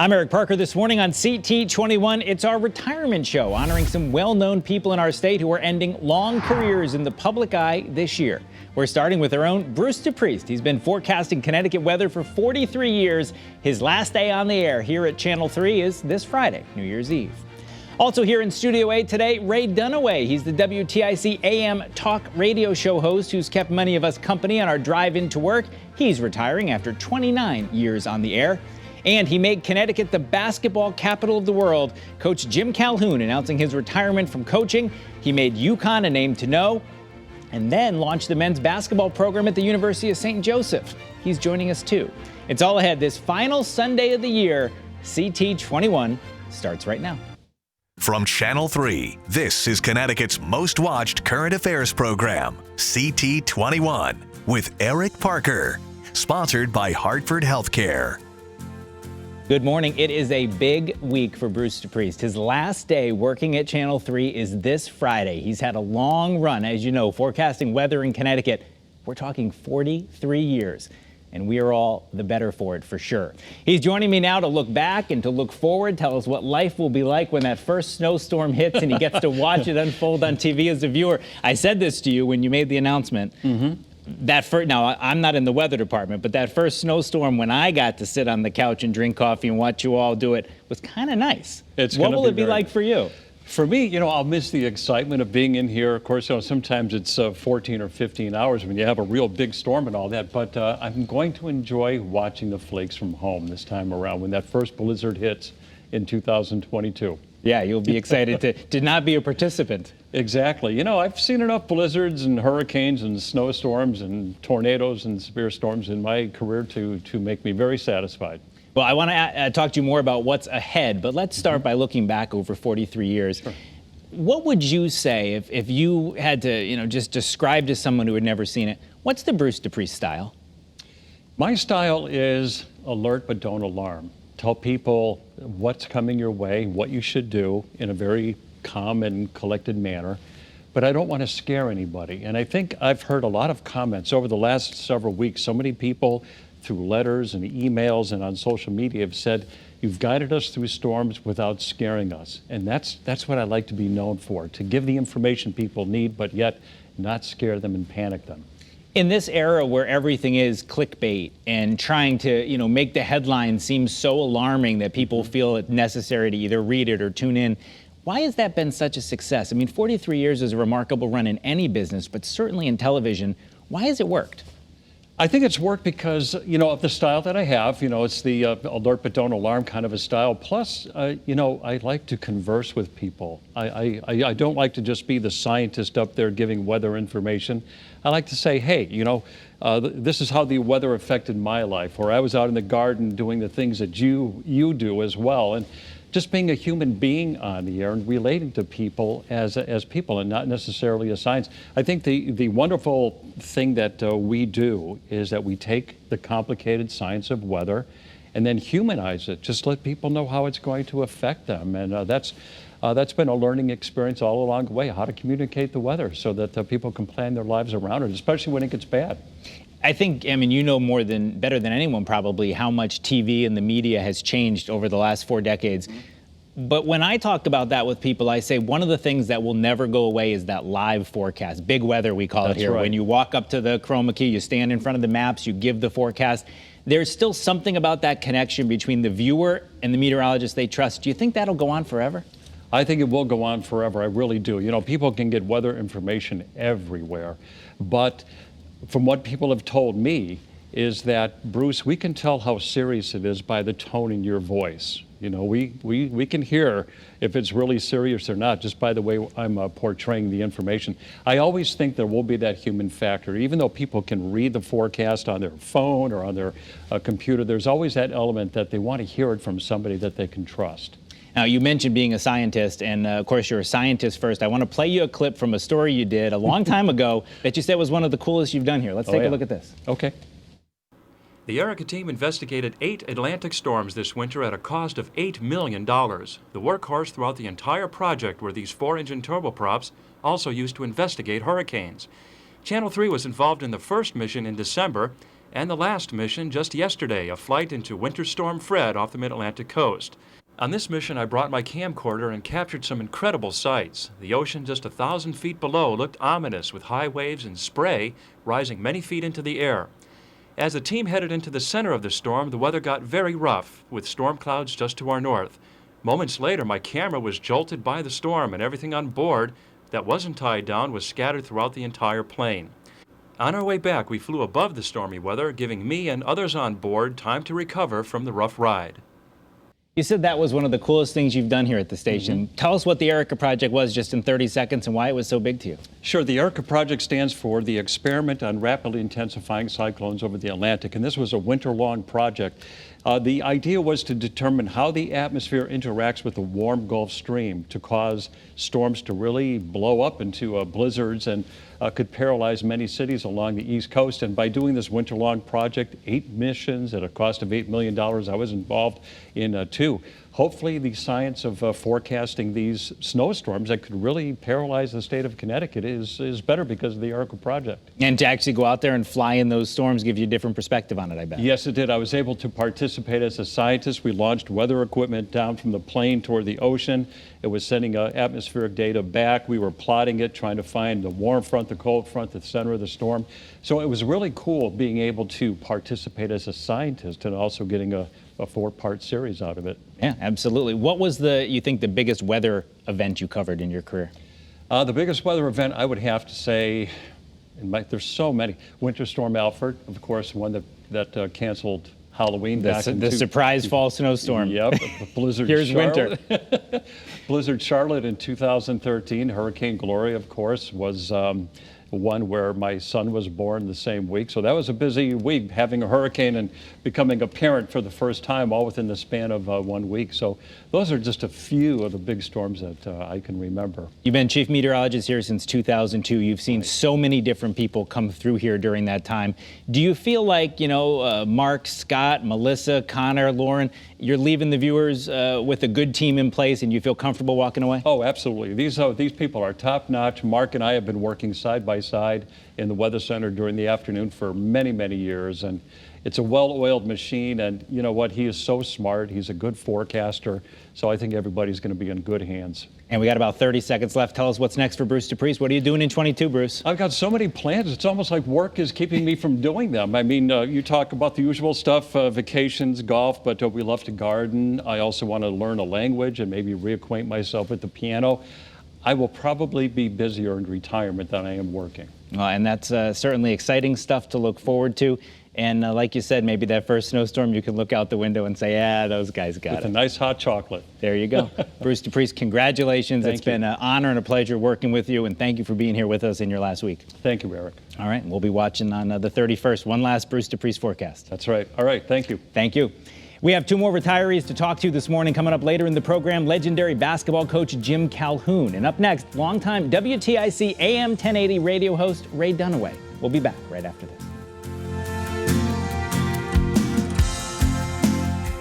I'm Eric Parker. This morning on CT21, it's our retirement show honoring some well-known people in our state who are ending long careers in the public eye this year. We're starting with our own Bruce DePrest. He's been forecasting Connecticut weather for 43 years. His last day on the air here at Channel 3 is this Friday, New Year's Eve. Also here in Studio A today, Ray Dunaway. He's the WTIC AM talk radio show host who's kept many of us company on our drive into work. He's retiring after 29 years on the air. And he made Connecticut the basketball capital of the world. Coach Jim Calhoun announcing his retirement from coaching. He made UConn a name to know, and then launched the men's basketball program at the University of St. Joseph. He's joining us too. It's all ahead this final Sunday of the year. CT21 starts right now. From Channel 3, this is Connecticut's most watched current affairs program, CT21, with Eric Parker. Sponsored by Hartford Healthcare. Good morning. It is a big week for Bruce DePrest. His last day working at Channel 3 is this Friday. He's had a long run, as you know, forecasting weather in Connecticut. We're talking 43 years, and we are all the better for it, for sure. He's joining me now to look back and to look forward, tell us what life will be like when that first snowstorm hits and he gets to watch it unfold on TV as a viewer. I said this to you when you made the announcement. Now, I'm not in the weather department, but that first snowstorm when I got to sit on the couch and drink coffee and watch you all do it was kind of nice. What will it be like for you? For me, I'll miss the excitement of being in here. Of course, sometimes it's 14 or 15 hours when you have a real big storm and all that, but I'm going to enjoy watching the flakes from home this time around when that first blizzard hits in 2022. Yeah, you'll be excited to not be a participant. Exactly. I've seen enough blizzards and hurricanes and snowstorms and tornadoes and severe storms in my career to make me very satisfied. Well, I want to talk to you more about what's ahead, but let's start by looking back over 43 years. Sure. What would you say if you had to, just describe to someone who had never seen it? What's the Bruce DePrest style? My style is alert but don't alarm. Tell people what's coming your way, what you should do in a very calm and collected manner, but I don't want to scare anybody. And I think I've heard a lot of comments over the last several weeks. So many people through letters and emails and on social media have said, you've guided us through storms without scaring us. And that's what I like to be known for, to give the information people need, but yet not scare them and panic them. In this era where everything is clickbait and trying to, make the headline seem so alarming that people feel it necessary to either read it or tune in, why has that been such a success? 43 years is a remarkable run in any business, but certainly in television. Why has it worked? I think it's worked because, of the style that I have. It's the alert but don't alarm kind of a style. Plus, I like to converse with people. I don't like to just be the scientist up there giving weather information. I like to say, hey, this is how the weather affected my life, or I was out in the garden doing the things that you do as well. And just being a human being on the air and relating to people as people and not necessarily a science. I think the wonderful thing that we do is that we take the complicated science of weather and then humanize it. Just let people know how it's going to affect them. And that's been a learning experience all along the way, how to communicate the weather so that people can plan their lives around it, especially when it gets bad. I think, you know better than anyone probably how much TV and the media has changed over the last 4 decades. But when I talk about that with people, I say one of the things that will never go away is that live forecast. Big weather, we call it here. Right. When you walk up to the chroma key, you stand in front of the maps, you give the forecast. There's still something about that connection between the viewer and the meteorologist they trust. Do you think that'll go on forever? I think it will go on forever. I really do. People can get weather information everywhere. But from what people have told me is that, Bruce, we can tell how serious it is by the tone in your voice. We can hear if it's really serious or not just by the way I'm portraying the information. I always think there will be that human factor. Even though people can read the forecast on their phone or on their computer, there's always that element that they want to hear it from somebody that they can trust. Now, you mentioned being a scientist, and of course, you're a scientist first. I want to play you a clip from a story you did a long time ago that you said was one of the coolest you've done here. Let's take a look at this. Okay. The Erica team investigated 8 Atlantic storms this winter at a cost of $8 million. The workhorse throughout the entire project were these 4-engine turboprops, also used to investigate hurricanes. Channel 3 was involved in the first mission in December, And the last mission just yesterday, a flight into Winter Storm Fred off the mid-Atlantic coast. On this mission, I brought my camcorder and captured some incredible sights. The ocean just 1,000 feet below looked ominous with high waves and spray rising many feet into the air. As the team headed into the center of the storm, the weather got very rough, with storm clouds just to our north. Moments later, my camera was jolted by the storm, and everything on board that wasn't tied down was scattered throughout the entire plane. On our way back, we flew above the stormy weather, giving me and others on board time to recover from the rough ride. You said that was one of the coolest things you've done here at the station. Tell us what the Erica Project was just in 30 seconds and why it was so big to you. Sure. The Erica Project stands for the Experiment on Rapidly Intensifying Cyclones over the Atlantic, and this was a winter-long project. The idea was to determine how the atmosphere interacts with the warm Gulf Stream to cause storms to really blow up into blizzards and could paralyze many cities along the East Coast. And by doing this winter-long project, 8 missions at a cost of $8 million, I was involved in 2. Hopefully the science of forecasting these snowstorms that could really paralyze the state of Connecticut is better because of the Erica Project. And to actually go out there and fly in those storms give you a different perspective on it, I bet. Yes, it did. I was able to participate as a scientist. We launched weather equipment down from the plane toward the ocean. It was sending atmospheric data back. We were plotting it, trying to find the warm front, the cold front, the center of the storm. So it was really cool being able to participate as a scientist and also getting a 4-part series out of it. Yeah, absolutely. What was you think the biggest weather event you covered in your career? The biggest weather event, I would have to say, there's so many. Winter Storm Alfred, of course, one that canceled Halloween back in the surprise fall snowstorm. Yep. Blizzard Here's Charlotte. winter. Blizzard Charlotte in 2013. Hurricane Gloria, of course, was one where my son was born the same week. So that was a busy week, having a hurricane and becoming a parent for the first time, all within the span of 1 week. So those are just a few of the big storms that I can remember. You've been chief meteorologist here since 2002. You've seen so many different people come through here during that time. Do you feel like, Mark, Scott, Melissa, Connor, Lauren, you're leaving the viewers with a good team in place and you feel comfortable walking away? Oh, absolutely. These people are top-notch. Mark and I have been working side by side in the Weather Center during the afternoon for many, many years. And it's a well-oiled machine. And you know what? He is so smart. He's a good forecaster. So I think everybody's going to be in good hands. And we got about 30 seconds left. Tell us what's next for Bruce DePrest. What are you doing in 22, Bruce? I've got so many plans. It's almost like work is keeping me from doing them. I mean, you talk about the usual stuff, vacations, golf, but we love to garden. I also want to learn a language and maybe reacquaint myself with the piano. I will probably be busier in retirement than I am working. And that's certainly exciting stuff to look forward to. And like you said, maybe that first snowstorm, you can look out the window and say, yeah, those guys got it. With a nice hot chocolate. There you go. Bruce DePrest, congratulations. It's been an honor and a pleasure working with you, and thank you for being here with us in your last week. Thank you, Eric. All right, we'll be watching on the 31st. One last Bruce DePrest forecast. That's right. All right, thank you. Thank you. We have 2 more retirees to talk to this morning. Coming up later in the program, legendary basketball coach Jim Calhoun. And up next, longtime WTIC AM 1080 radio host Ray Dunaway. We'll be back right after this.